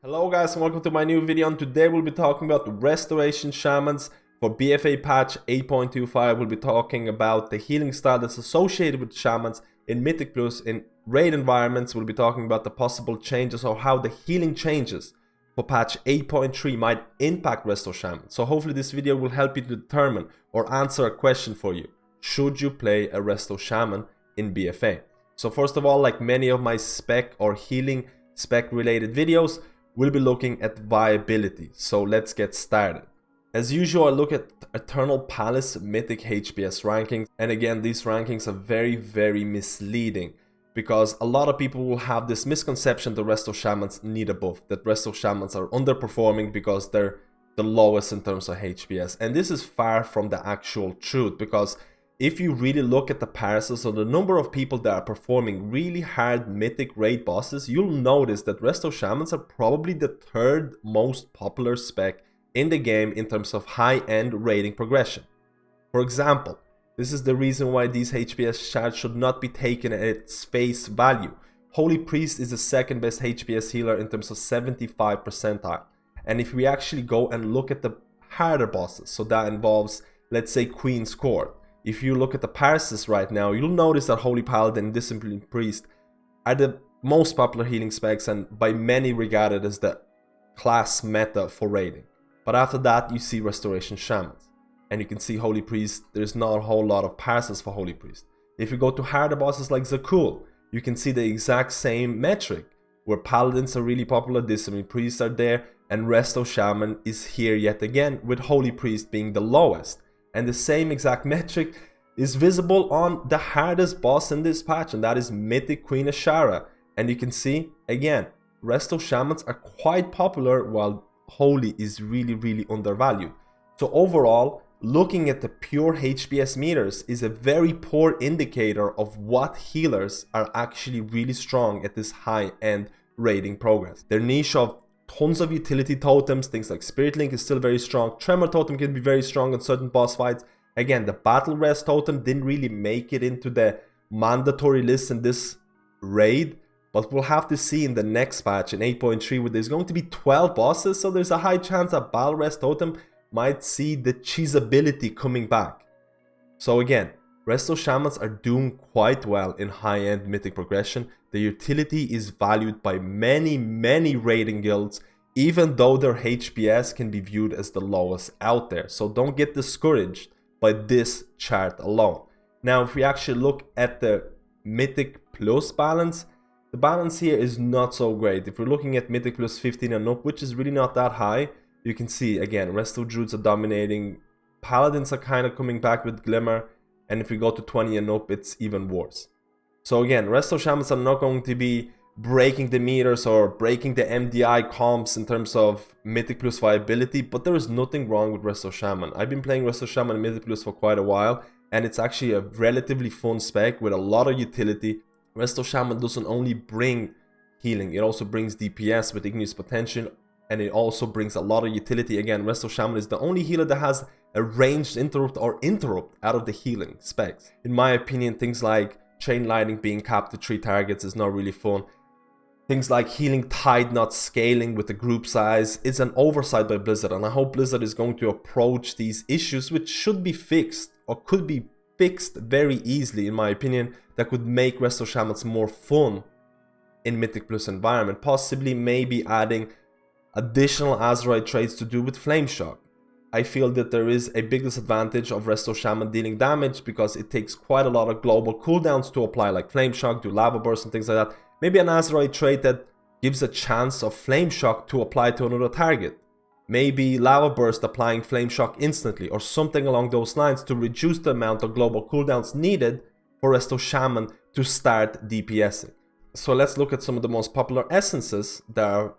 Hello guys and welcome to my new video, and today we'll be talking about the restoration shamans for BfA patch 8.2.5. We'll be talking about the healing style that's associated with shamans in Mythic Plus in raid environments. We'll be talking about the possible changes or how the healing changes for patch 8.3 might impact resto shaman. So hopefully this video will help you to determine or answer a question for you. Should you play a resto shaman in BfA? So first of all, like many of my spec or healing spec related videos, we'll be looking at viability. So let's get started. As usual, I look at Eternal Palace Mythic HPS rankings, and again these rankings are very misleading because a lot of people will have this misconception that resto shamans need a buff, that resto shamans are underperforming because they're the lowest in terms of HPS, and this is far from the actual truth. Because if you really look at the parses or the number of people that are performing really hard mythic raid bosses, you'll notice that resto shamans are probably the third most popular spec in the game in terms of high-end raiding progression. For example, this is the reason why these HPS shards should not be taken at its face value. Holy Priest is the second best HPS healer in terms of 75 percentile. And if we actually go and look at the harder bosses, so that involves, let's say, Queen's Court. If you look at the parses right now, you'll notice that Holy Paladin and Disciplined Priest are the most popular healing specs and by many regarded as the class meta for raiding. But after that, you see Restoration Shamans. And you can see Holy Priest, there's not a whole lot of parses for Holy Priest. If you go to harder bosses like Zakul, you can see the exact same metric, where Paladins are really popular, Disciplined Priests are there, and Resto Shaman is here yet again, with Holy Priest being the lowest. And the same exact metric is visible on the hardest boss in this patch, and that is Mythic Queen Ashara. And you can see, again, resto shamans are quite popular while Holy is really undervalued. So overall, looking at the pure HPS meters is a very poor indicator of what healers are actually really strong at this high-end raiding progress. Their niche of tons of utility totems, things like Spirit Link is still very strong. Tremor Totem can be very strong in certain boss fights. Again, the Battle Rest Totem didn't really make it into the mandatory list in this raid, but we'll have to see in the next patch in 8.3 where there's going to be 12 bosses, so there's a high chance that Battle Rest Totem might see the cheesability coming back. So again, resto shamans are doing quite well in high-end mythic progression. The utility is valued by many raiding guilds, even though their HPS can be viewed as the lowest out there. So don't get discouraged by this chart alone. Now, if we actually look at the Mythic Plus balance, the balance here is not so great. If we're looking at Mythic Plus 15 and up, which is really not that high, you can see, again, Resto Druids are dominating, Paladins are kind of coming back with Glimmer, and if we go to 20 and up, it's even worse. So again, resto shamans are not going to be breaking the meters or breaking the MDI comps in terms of Mythic Plus viability, but there is nothing wrong with resto shaman. I've been playing resto shaman in Mythic Plus for quite a while, and it's actually a relatively fun spec with a lot of utility. Resto shaman doesn't only bring healing, it also brings DPS with Igneous potential, and it also brings a lot of utility. Again, resto shaman is the only healer that has a ranged interrupt or interrupt out of the healing specs. In my opinion, things like Chain Lightning being capped to 3 targets is not really fun. Things like Healing Tide not scaling with the group size is an oversight by Blizzard, and I hope Blizzard is going to approach these issues, which should be fixed or could be fixed very easily in my opinion, that could make resto shamans more fun in Mythic Plus environment, possibly maybe adding additional Azeroth traits to do with Flame Shock. I feel that there is a big disadvantage of resto shaman dealing damage because it takes quite a lot of global cooldowns to apply, like Flame Shock, do Lava Burst and things like that. Maybe an Azeroth trait that gives a chance of Flame Shock to apply to another target. Maybe Lava Burst applying Flame Shock instantly or something along those lines to reduce the amount of global cooldowns needed for resto shaman to start DPSing. So let's look at some of the most popular essences that are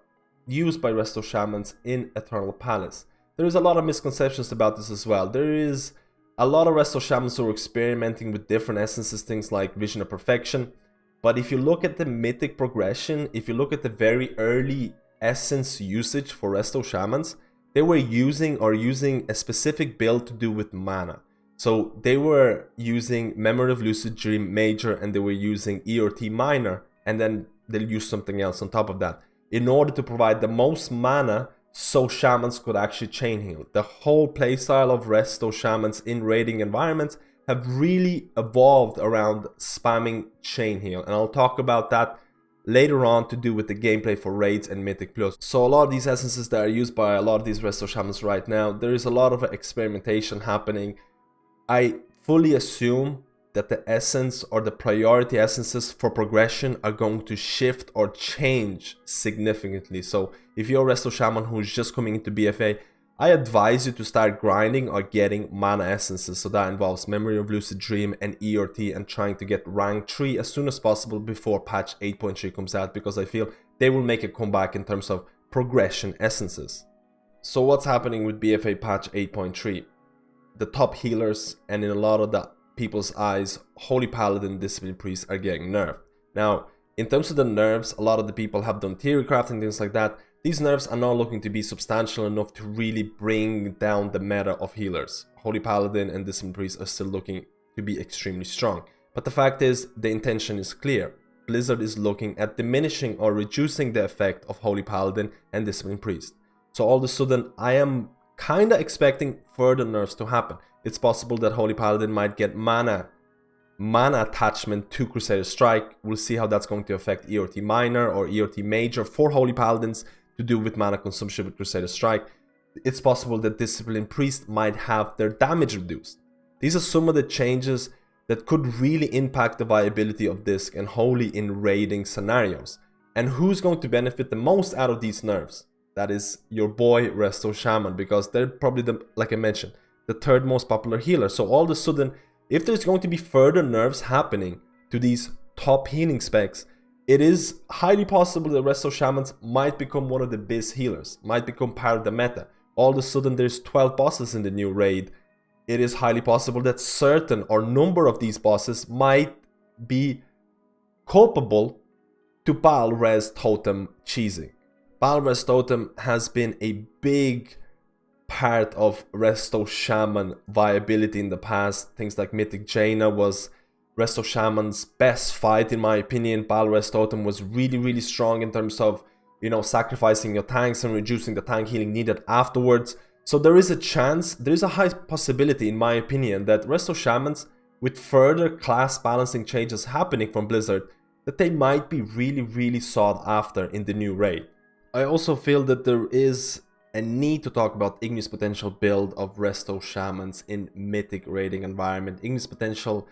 used by resto shamans in Eternal Palace. There is a lot of misconceptions about this as well. There is a lot of resto shamans who are experimenting with different essences, things like Vision of Perfection. But if you look at the mythic progression, if you look at the very early essence usage for resto shamans, they were using a specific build to do with mana. So they were using Memory of Lucid Dream Major, and they were using ERT Minor, and then they'll use something else on top of that. in order to provide the most mana so shamans could actually chain heal. The whole playstyle of resto shamans in raiding environments have really evolved around spamming chain heal, and I'll talk about that later on to do with the gameplay for raids and Mythic Plus. So a lot of these essences that are used by a lot of these resto shamans right now, there is a lot of experimentation happening. I fully assume that the essence or the priority essences for progression are going to shift or change significantly. So if you're a resto shaman who's just coming into BfA, I advise you to start grinding or getting mana essences. So that involves Memory of Lucid Dream and ERT, and trying to get rank 3 as soon as possible before patch 8.3 comes out, because I feel they will make a comeback in terms of progression essences. So what's happening with BfA patch 8.3? The top healers, and in a lot of the people's eyes, Holy Paladin, Discipline Priest are getting nerfed. Now, in terms of the nerfs, a lot of the people have done theory craft and things like that. These nerfs are not looking to be substantial enough to really bring down the meta of healers. Holy Paladin and Discipline Priest are still looking to be extremely strong. But the fact is, the intention is clear. Blizzard is looking at diminishing or reducing the effect of Holy Paladin and Discipline Priest. So all of a sudden, I am kinda expecting further nerfs to happen. It's possible that Holy Paladin might get mana attachment to Crusader Strike. We'll see how that's going to affect ERT Minor or ERT Major for Holy Paladins to do with mana consumption with Crusader Strike. It's possible that Discipline Priest might have their damage reduced. These are some of the changes that could really impact the viability of Disc and Holy in raiding scenarios. And who's going to benefit the most out of these nerfs? That is your boy Resto Shaman, because they're probably, like I mentioned, the third most popular healer. So all of a sudden, if there's going to be further nerfs happening to these top healing specs, it is highly possible that Resto Shamans might become one of the best healers, might become part of the meta. All of a sudden there's 12 bosses in the new raid. It is highly possible that certain or number of these bosses might be culpable to Baal Res Totem cheesing. Baal Res Totem has been a big part of Resto Shaman viability in the past. Things like Mythic Jaina was Resto Shaman's best fight, in my opinion. Baal Res Totem was really strong in terms of, you know, sacrificing your tanks and reducing the tank healing needed afterwards. So there is a chance, there is a high possibility, in my opinion, that Resto Shamans, with further class balancing changes happening from Blizzard, that they might be really sought after in the new raid. I also feel that there is a need to talk about Igneous potential build of Resto Shamans in Mythic raiding environment. Igneous potential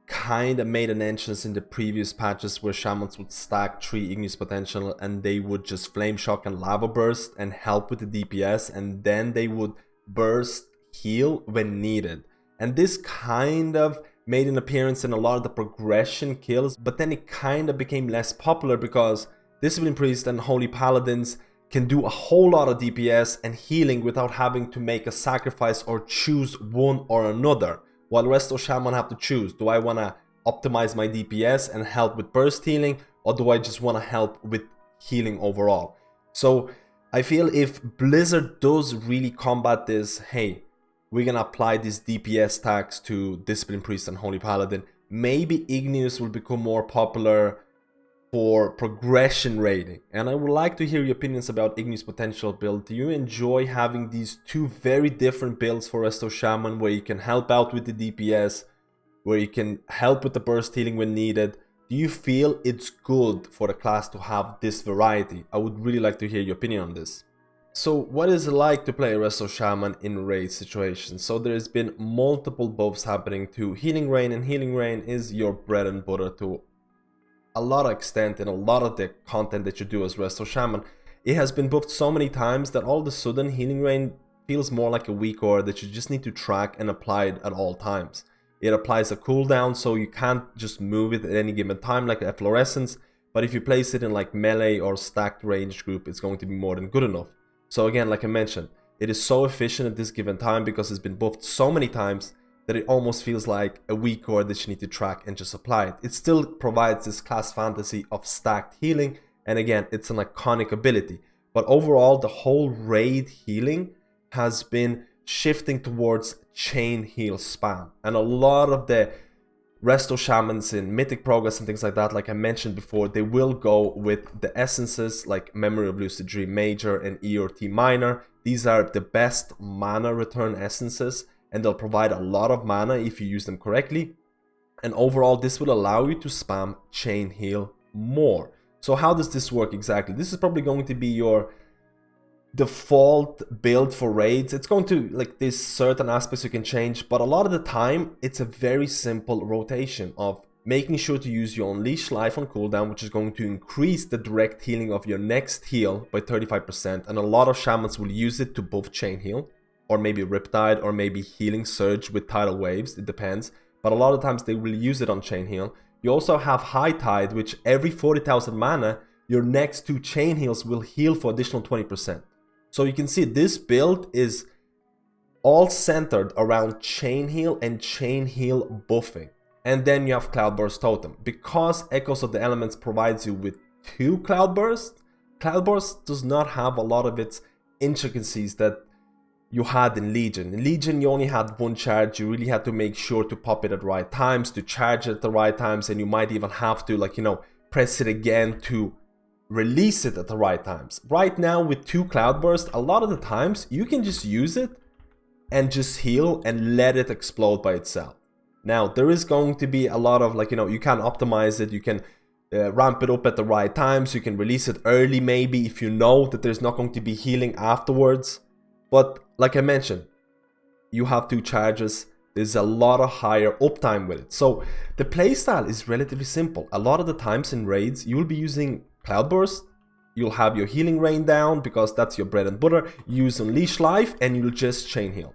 kinda made an entrance in the previous patches where Shamans would stack 3 Igneous potential and they would just Flame Shock and Lava Burst and help with the DPS, and then they would burst heal when needed. And this kind of made an appearance in a lot of the progression kills, but then it kinda became less popular because Discipline Priest and Holy Paladins can do a whole lot of DPS and healing without having to make a sacrifice or choose one or another. While Resto Shaman have to choose, do I want to optimize my DPS and help with burst healing, or do I just want to help with healing overall? So I feel if Blizzard does really combat this, hey, we're going to apply these DPS tags to Discipline Priest and Holy Paladin, maybe Igneous will become more popular for progression raiding. And I would like to hear your opinions about Igneous potential build. Do you enjoy having these two very different builds for Resto Shaman, where you can help out with the DPS, where you can help with the burst healing when needed? Do you feel it's good for the class to have this variety? I would really like to hear your opinion on this. So what is it like to play Resto Shaman in raid situations? So there's been multiple buffs happening to Healing Rain, and Healing Rain is your bread and butter to a lot of extent in a lot of the content that you do as Resto Shaman. It has been buffed so many times that all of a sudden Healing Rain feels more like a weak aura that you just need to track and apply it at all times. It applies a cooldown, so you can't just move it at any given time like a Fluorescence, but if you place it in like melee or stacked range group, it's going to be more than good enough. So again, like I mentioned, it is so efficient at this given time because it's been buffed so many times that it almost feels like a weak core that you need to track and just apply it. It still provides this class fantasy of stacked healing, and again, it's an iconic ability. But overall, the whole raid healing has been shifting towards chain heal spam, and a lot of the Resto Shamans in Mythic Progress and things like that, like I mentioned before, they will go with the essences like Memory of Lucid Dream Major and ERT Minor. These are the best mana return essences, and they'll provide a lot of mana if you use them correctly. And overall, this will allow you to spam Chain Heal more. So how does this work exactly? This is probably going to be your default build for raids. It's going to, like, there's certain aspects you can change, but a lot of the time it's a very simple rotation of making sure to use your Unleash Life on cooldown, which is going to increase the direct healing of your next heal by 35%, and a lot of shamans will use it to buff Chain Heal, or maybe Riptide, or maybe Healing Surge with Tidal Waves, it depends, but a lot of times they will use it on Chain Heal. You also have High Tide, which every 40,000 mana, your next 2 Chain Heals will heal for additional 20%. So you can see this build is all centered around Chain Heal and Chain Heal buffing. And then you have Cloudburst Totem. Because Echoes of the Elements provides you with 2 Cloudburst, Cloudburst does not have a lot of its intricacies that you had in Legion. In Legion you only had 1 charge, you really had to make sure to pop it at the right times, to charge it at the right times, and you might even have to, like, you know, press it again to release it at the right times. Right now with 2 Cloudburst, a lot of the times you can just use it and just heal and let it explode by itself. Now there is going to be a lot of, like, you know, you can optimize it, you can ramp it up at the right times, you can release it early maybe if you know that there's not going to be healing afterwards. But like I mentioned, you have 2 charges, there's a lot of higher uptime with it. So the playstyle is relatively simple. A lot of the times in raids you'll be using Cloudburst, you'll have your Healing Rain down because that's your bread and butter, you use Unleash Life, and you'll just Chain Heal.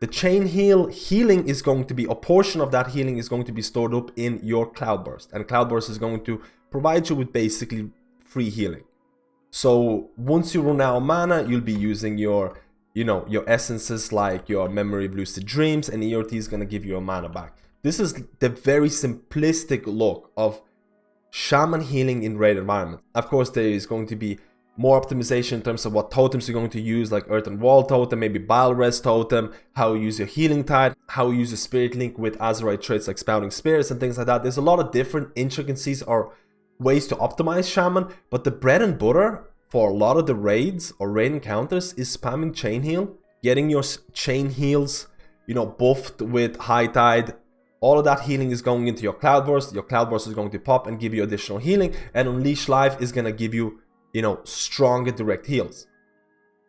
The Chain Heal healing is going to be, a portion of that healing is going to be stored up in your Cloudburst, and Cloudburst is going to provide you with basically free healing. So once you run out of mana, you'll be using your, you know, your essences like your Memory of Lucid Dreams, and ERT is going to give you your mana back. This is the very simplistic look of Shaman healing in raid environments. Of course, there is going to be more optimization in terms of what totems you're going to use, like Earth and Wall Totem, maybe Bile Res Totem, how you use your Healing Tide, how you use your Spirit Link with Azeroth traits like Spouting Spears and things like that. There's a lot of different intricacies or ways to optimize Shaman, but the bread and butter for a lot of the raids or raid encounters is spamming Chain Heal, getting your Chain Heals, you know, buffed with High Tide. All of that healing is going into your Cloudburst. Your Cloudburst is going to pop and give you additional healing, and Unleash Life is going to give you, you know, stronger direct heals.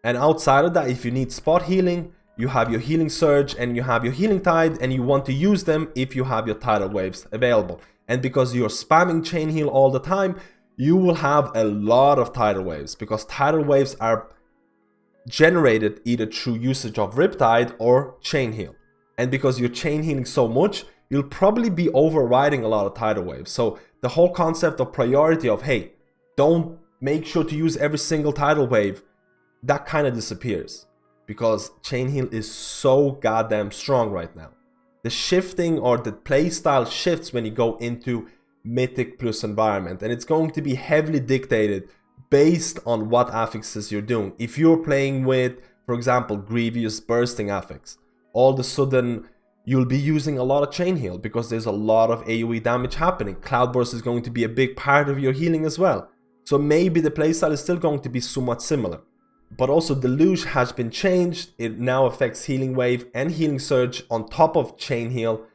And outside of that, if you need spot healing, you have your Healing Surge and you have your Healing Tide, and you want to use them if you have your Tidal Waves available. And because you're spamming Chain Heal all the time, you will have a lot of Tidal Waves, because Tidal Waves are generated either through usage of Riptide or Chain Heal. And because you're chain healing so much, you'll probably be overriding a lot of Tidal Waves. So the whole concept of priority of, hey, don't make sure to use every single Tidal Wave, that kind of disappears, because Chain Heal is so goddamn strong right now. The shifting or the playstyle shifts when you go into Mythic plus environment, and it's going to be heavily dictated based on what affixes you're doing. If you're playing with, for example, Grievous Bursting affix, all of a sudden you'll be using a lot of Chain Heal because there's a lot of AoE damage happening. Cloudburst is going to be a big part of your healing as well. So maybe the playstyle is still going to be somewhat similar. But also Deluge has been changed. It now affects Healing Wave and Healing Surge on top of Chain Heal,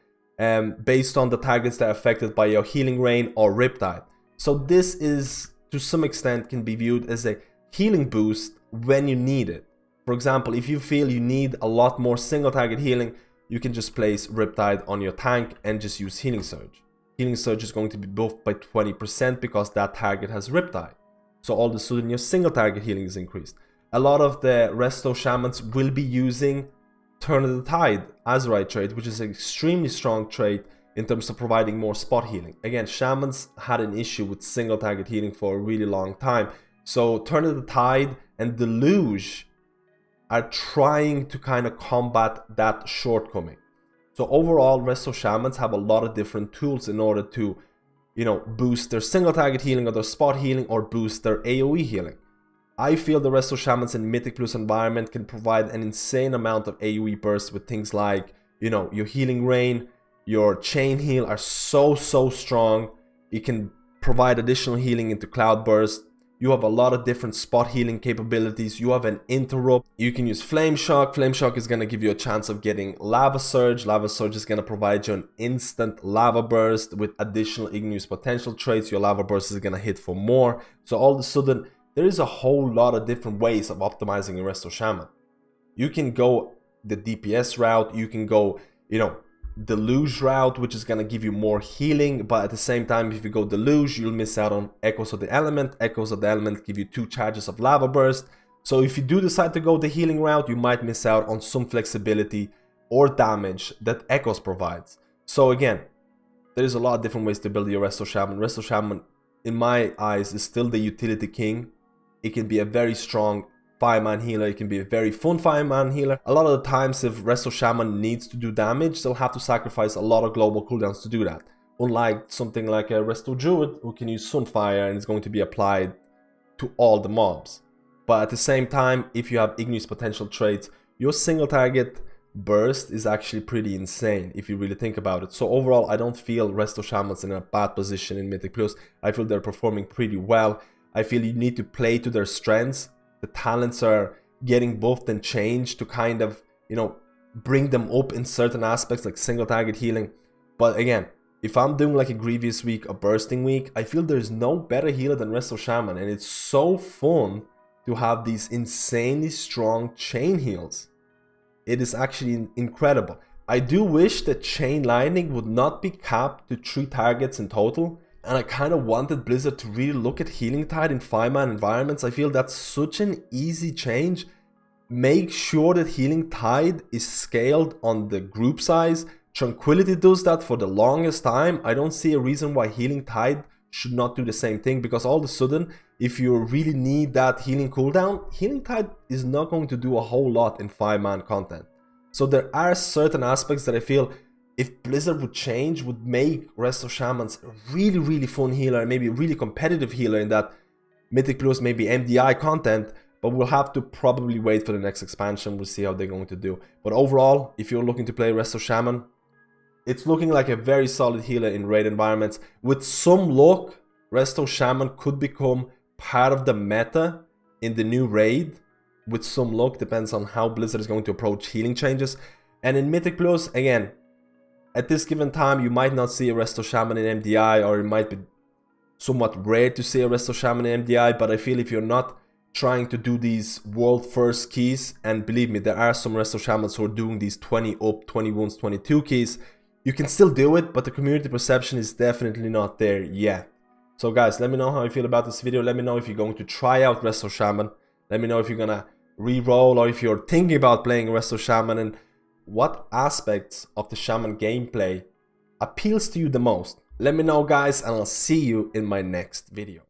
based on the targets that are affected by your Healing Rain or Riptide. So this is, to some extent, can be viewed as a healing boost when you need it. For example, if you feel you need a lot more single target healing, you can just place Riptide on your tank and just use Healing Surge. Healing Surge is going to be buffed by 20% because that target has Riptide. So all of a sudden your single target healing is increased. A lot of the Resto Shamans will be using Turn of the Tide Azeroth trait, which is an extremely strong trait in terms of providing more spot healing. Again, Shamans had an issue with single target healing for a really long time. So Turn of the Tide and Deluge are trying to kind of combat that shortcoming. So overall, Resto Shamans have a lot of different tools in order to, you know, boost their single target healing or their spot healing, or boost their AoE healing. I feel the Resto Shamans in Mythic Plus environment can provide an insane amount of AoE burst with things like, you know, your Healing Rain, your chain heal are so strong. You can provide additional healing into Cloud Burst. You have a lot of different spot healing capabilities. You have an interrupt. You can use Flame Shock. Flame Shock is going to give you a chance of getting Lava Surge. Lava Surge is going to provide you an instant Lava Burst with additional Igneous potential traits. Your Lava Burst is going to hit for more. So all of a sudden, there is a whole lot of different ways of optimizing your Resto Shaman. You can go the DPS route. You can go, Deluge route, which is going to give you more healing, but at the same time, if you go Deluge, you'll miss out on Echoes of the Element. Echoes of the Element give you 2 charges of Lava Burst. So if you do decide to go the healing route, you might miss out on some flexibility or damage that Echoes provides. So again, there's a lot of different ways to build your Resto Shaman. Resto Shaman, in my eyes, is still the utility king. It can be a very strong 5-man healer. It can be a very fun 5-man healer. A lot of the times, if Resto Shaman needs to do damage, they'll have to sacrifice a lot of global cooldowns to do that. Unlike something like a Resto Druid, who can use Sunfire and is going to be applied to all the mobs. But at the same time, if you have Igneous potential traits, your single target burst is actually pretty insane if you really think about it. So overall, I don't feel Resto Shamans in a bad position in Mythic Plus. I feel they're performing pretty well. I feel you need to play to their strengths. The talents are getting buffed and changed to kind of, bring them up in certain aspects like single target healing. But again, if I'm doing like a Grievous week, a Bursting week, I feel there's no better healer than Resto Shaman. And it's so fun to have these insanely strong chain heals. It is actually incredible. I do wish that Chain Lightning would not be capped to 3 targets in total. And I kind of wanted Blizzard to really look at Healing Tide in 5-man environments. I feel that's such an easy change. Make sure that Healing Tide is scaled on the group size. Tranquility does that for the longest time. I don't see a reason why Healing Tide should not do the same thing, because all of a sudden, if you really need that healing cooldown, Healing Tide is not going to do a whole lot in 5-man content. So there are certain aspects that I feel, if Blizzard would change, would make Resto Shamans a really fun healer, maybe a really competitive healer in that Mythic Plus, maybe MDI content, but we'll have to probably wait for the next expansion. We'll see how they're going to do. But overall, if you're looking to play Resto Shaman, it's looking like a very solid healer in raid environments. With some luck, Resto Shaman could become part of the meta in the new raid. With some luck, depends on how Blizzard is going to approach healing changes. And in Mythic Plus, again, at this given time, you might not see a Resto Shaman in MDI, or it might be somewhat rare to see a Resto Shaman in MDI, but I feel if you're not trying to do these world first keys, and believe me, there are some Resto Shamans who are doing these 20 up, 20 wounds, 22 keys, you can still do it, but the community perception is definitely not there yet. So guys, let me know how you feel about this video. Let me know if you're going to try out Resto Shaman. Let me know if you're gonna re-roll, or if you're thinking about playing Resto Shaman, and what aspects of the Shaman gameplay appeals to you the most. Let me know, guys, and I'll see you in my next video.